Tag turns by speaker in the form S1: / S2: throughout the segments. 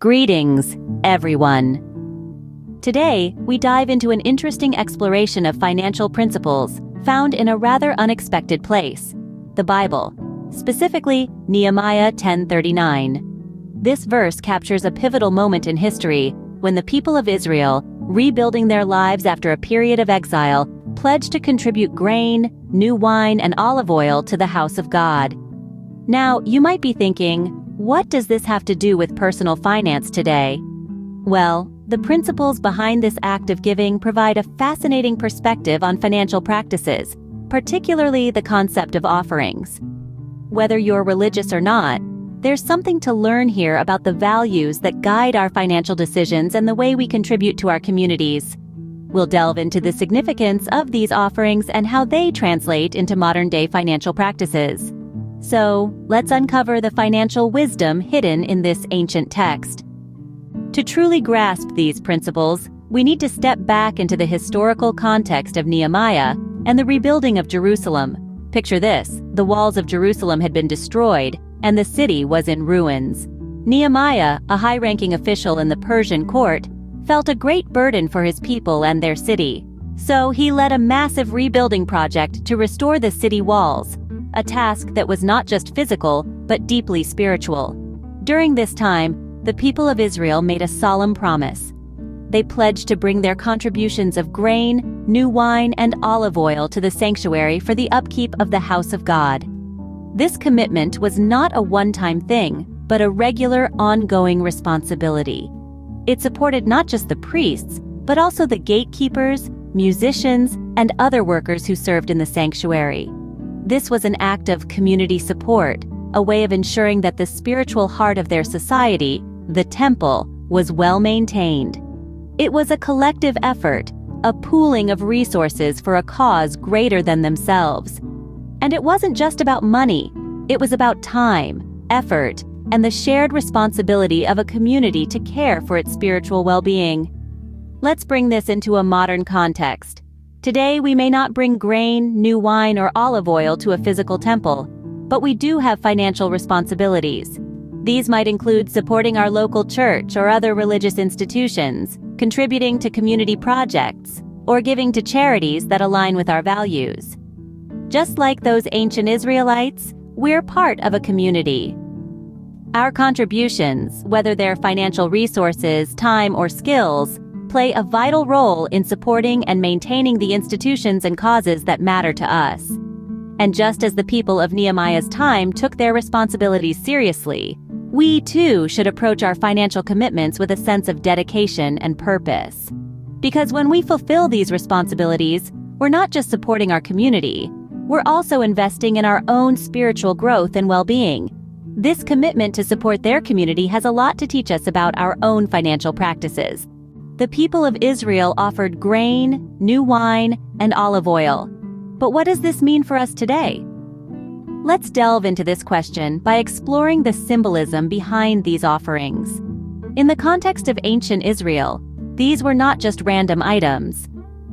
S1: Greetings, everyone. Today, we dive into an interesting exploration of financial principles found in a rather unexpected place, the Bible, specifically Nehemiah 10:39. This verse captures a pivotal moment in history when the people of Israel, rebuilding their lives after a period of exile, pledged to contribute grain, new wine, and olive oil to the house of God. Now, you might be thinking, what does this have to do with personal finance today? Well, the principles behind this act of giving provide a fascinating perspective on financial practices, particularly the concept of offerings. Whether you're religious or not, there's something to learn here about the values that guide our financial decisions and the way we contribute to our communities. We'll delve into the significance of these offerings and how they translate into modern-day financial practices. So, let's uncover the financial wisdom hidden in this ancient text. To truly grasp these principles, we need to step back into the historical context of Nehemiah and the rebuilding of Jerusalem. Picture this: the walls of Jerusalem had been destroyed, and the city was in ruins. Nehemiah, a high-ranking official in the Persian court, felt a great burden for his people and their city. So he led a massive rebuilding project to restore the city walls, a task that was not just physical, but deeply spiritual. During this time, the people of Israel made a solemn promise. They pledged to bring their contributions of grain, new wine, and olive oil to the sanctuary for the upkeep of the house of God. This commitment was not a one-time thing, but a regular, ongoing responsibility. It supported not just the priests, but also the gatekeepers, musicians, and other workers who served in the sanctuary. This was an act of community support, a way of ensuring that the spiritual heart of their society, the temple, was well maintained. It was a collective effort, a pooling of resources for a cause greater than themselves. And it wasn't just about money, it was about time, effort, and the shared responsibility of a community to care for its spiritual well-being. Let's bring this into a modern context. Today, we may not bring grain, new wine, or olive oil to a physical temple, but we do have financial responsibilities. These might include supporting our local church or other religious institutions, contributing to community projects, or giving to charities that align with our values. Just like those ancient Israelites, we're part of a community. Our contributions, whether they're financial resources, time, or skills, play a vital role in supporting and maintaining the institutions and causes that matter to us. And just as the people of Nehemiah's time took their responsibilities seriously, we too should approach our financial commitments with a sense of dedication and purpose. Because when we fulfill these responsibilities, we're not just supporting our community, we're also investing in our own spiritual growth and well-being. This commitment to support their community has a lot to teach us about our own financial practices. The people of Israel offered grain, new wine, and olive oil. But what does this mean for us today? Let's delve into this question by exploring the symbolism behind these offerings. In the context of ancient Israel, these were not just random items.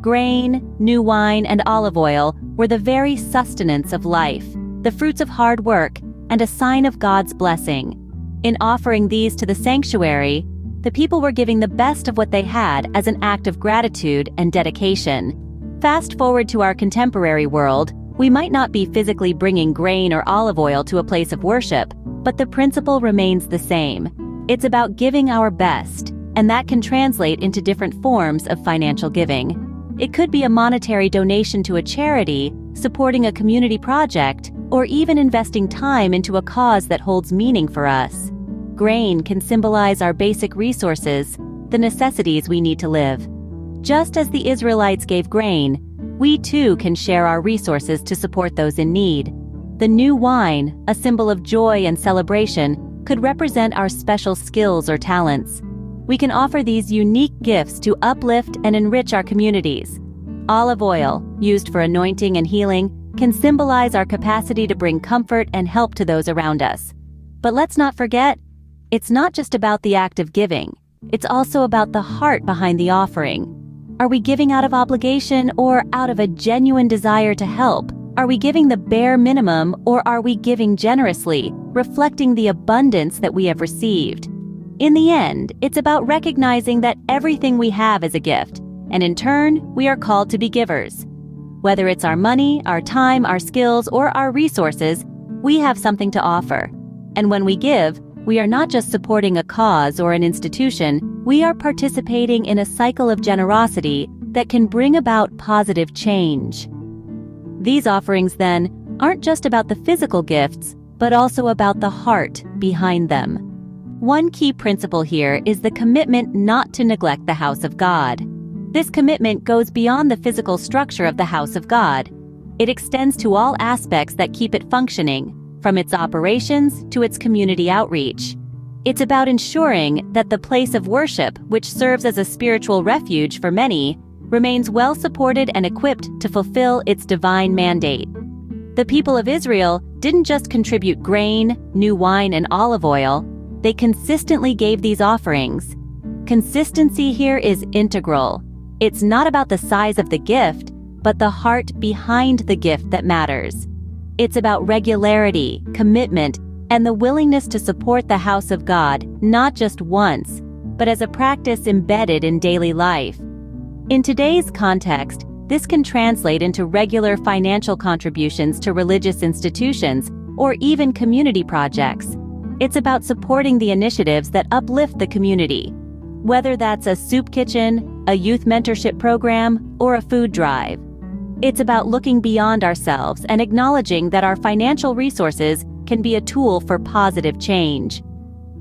S1: Grain, new wine, and olive oil were the very sustenance of life, the fruits of hard work, and a sign of God's blessing. In offering these to the sanctuary, the people were giving the best of what they had as an act of gratitude and dedication. Fast forward to our contemporary world, we might not be physically bringing grain or olive oil to a place of worship, but the principle remains the same. It's about giving our best, and that can translate into different forms of financial giving. It could be a monetary donation to a charity, supporting a community project, or even investing time into a cause that holds meaning for us. Grain can symbolize our basic resources, the necessities we need to live. Just as the Israelites gave grain, we too can share our resources to support those in need. The new wine, a symbol of joy and celebration, could represent our special skills or talents. We can offer these unique gifts to uplift and enrich our communities. Olive oil, used for anointing and healing, can symbolize our capacity to bring comfort and help to those around us. But let's not forget, it's not just about the act of giving. It's also about the heart behind the offering. Are we giving out of obligation or out of a genuine desire to help? Are we giving the bare minimum or are we giving generously, reflecting the abundance that we have received? In the end, it's about recognizing that everything we have is a gift, and in turn, we are called to be givers. Whether it's our money, our time, our skills, or our resources, we have something to offer. And when we give, we are not just supporting a cause or an institution, we are participating in a cycle of generosity that can bring about positive change. These offerings, then, aren't just about the physical gifts, but also about the heart behind them. One key principle here is the commitment not to neglect the house of God. This commitment goes beyond the physical structure of the house of God. It extends to all aspects that keep it functioning, from its operations to its community outreach. It's about ensuring that the place of worship, which serves as a spiritual refuge for many, remains well supported and equipped to fulfill its divine mandate. The people of Israel didn't just contribute grain, new wine, and olive oil. They consistently gave these offerings. Consistency here is integral. It's not about the size of the gift, but the heart behind the gift that matters. It's about regularity, commitment, and the willingness to support the house of God, not just once, but as a practice embedded in daily life. In today's context, this can translate into regular financial contributions to religious institutions or even community projects. It's about supporting the initiatives that uplift the community, whether that's a soup kitchen, a youth mentorship program, or a food drive. It's about looking beyond ourselves and acknowledging that our financial resources can be a tool for positive change.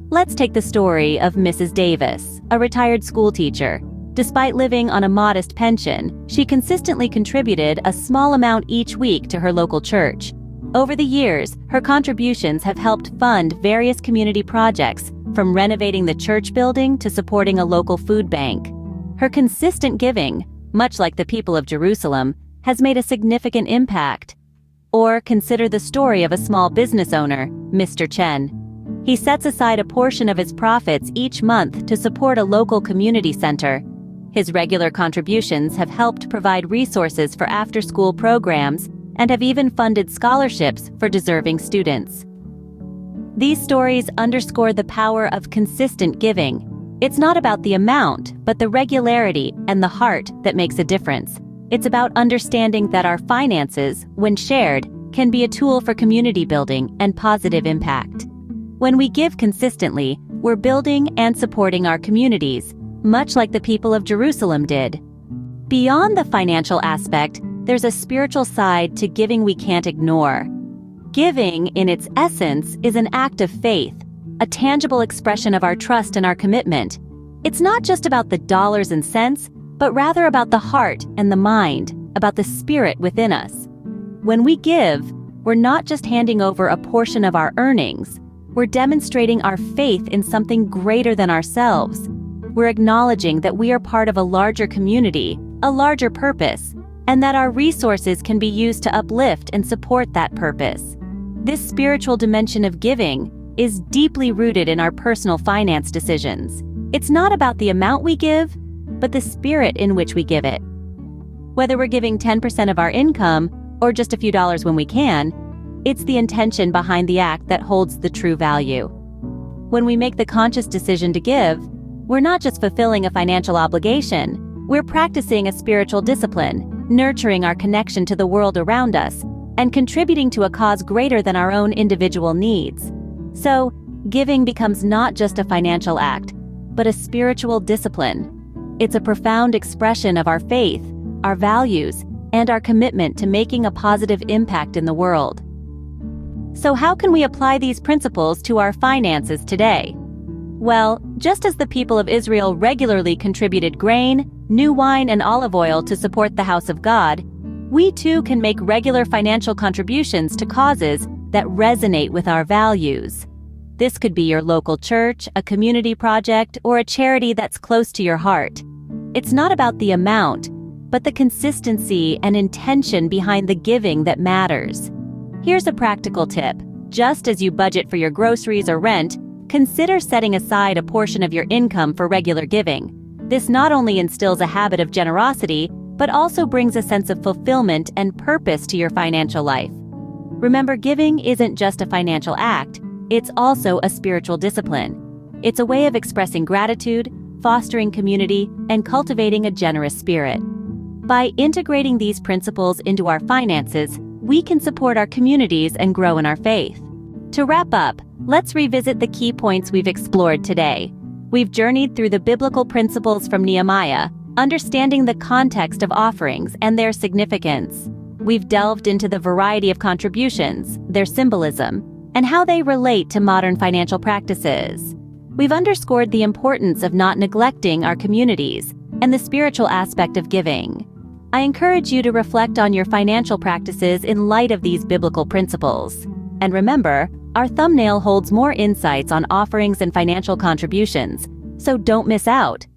S1: Let's take the story of Mrs. Davis, a retired school teacher. Despite living on a modest pension, she consistently contributed a small amount each week to her local church. Over the years, her contributions have helped fund various community projects, from renovating the church building to supporting a local food bank. Her consistent giving, much like the people of Jerusalem, has made a significant impact. Or consider the story of a small business owner, Mr. Chen. He sets aside a portion of his profits each month to support a local community center. His regular contributions have helped provide resources for after-school programs and have even funded scholarships for deserving students. These stories underscore the power of consistent giving. It's not about the amount, but the regularity and the heart that makes a difference. It's about understanding that our finances, when shared, can be a tool for community building and positive impact. When we give consistently, we're building and supporting our communities, much like the people of Jerusalem did. Beyond the financial aspect, there's a spiritual side to giving we can't ignore. Giving, in its essence, is an act of faith, a tangible expression of our trust and our commitment. It's not just about the dollars and cents, but rather about the heart and the mind, about the spirit within us. When we give, we're not just handing over a portion of our earnings, we're demonstrating our faith in something greater than ourselves. We're acknowledging that we are part of a larger community, a larger purpose, and that our resources can be used to uplift and support that purpose. This spiritual dimension of giving is deeply rooted in our personal finance decisions. It's not about the amount we give, but the spirit in which we give it. Whether we're giving 10% of our income or just a few dollars when we can, it's the intention behind the act that holds the true value. When we make the conscious decision to give, we're not just fulfilling a financial obligation, we're practicing a spiritual discipline, nurturing our connection to the world around us, and contributing to a cause greater than our own individual needs. So, giving becomes not just a financial act, but a spiritual discipline. It's a profound expression of our faith, our values, and our commitment to making a positive impact in the world. So how can we apply these principles to our finances today? Well, just as the people of Israel regularly contributed grain, new wine, and olive oil to support the house of God, we too can make regular financial contributions to causes that resonate with our values. This could be your local church, a community project, or a charity that's close to your heart. It's not about the amount, but the consistency and intention behind the giving that matters. Here's a practical tip. Just as you budget for your groceries or rent, consider setting aside a portion of your income for regular giving. This not only instills a habit of generosity, but also brings a sense of fulfillment and purpose to your financial life. Remember, giving isn't just a financial act, it's also a spiritual discipline. It's a way of expressing gratitude, fostering community, and cultivating a generous spirit. By integrating these principles into our finances, we can support our communities and grow in our faith. To wrap up, let's revisit the key points we've explored today. We've journeyed through the biblical principles from Nehemiah, understanding the context of offerings and their significance. We've delved into the variety of contributions, their symbolism, and how they relate to modern financial practices. We've underscored the importance of not neglecting our communities and the spiritual aspect of giving. I encourage you to reflect on your financial practices in light of these biblical principles. And remember, our thumbnail holds more insights on offerings and financial contributions, so don't miss out.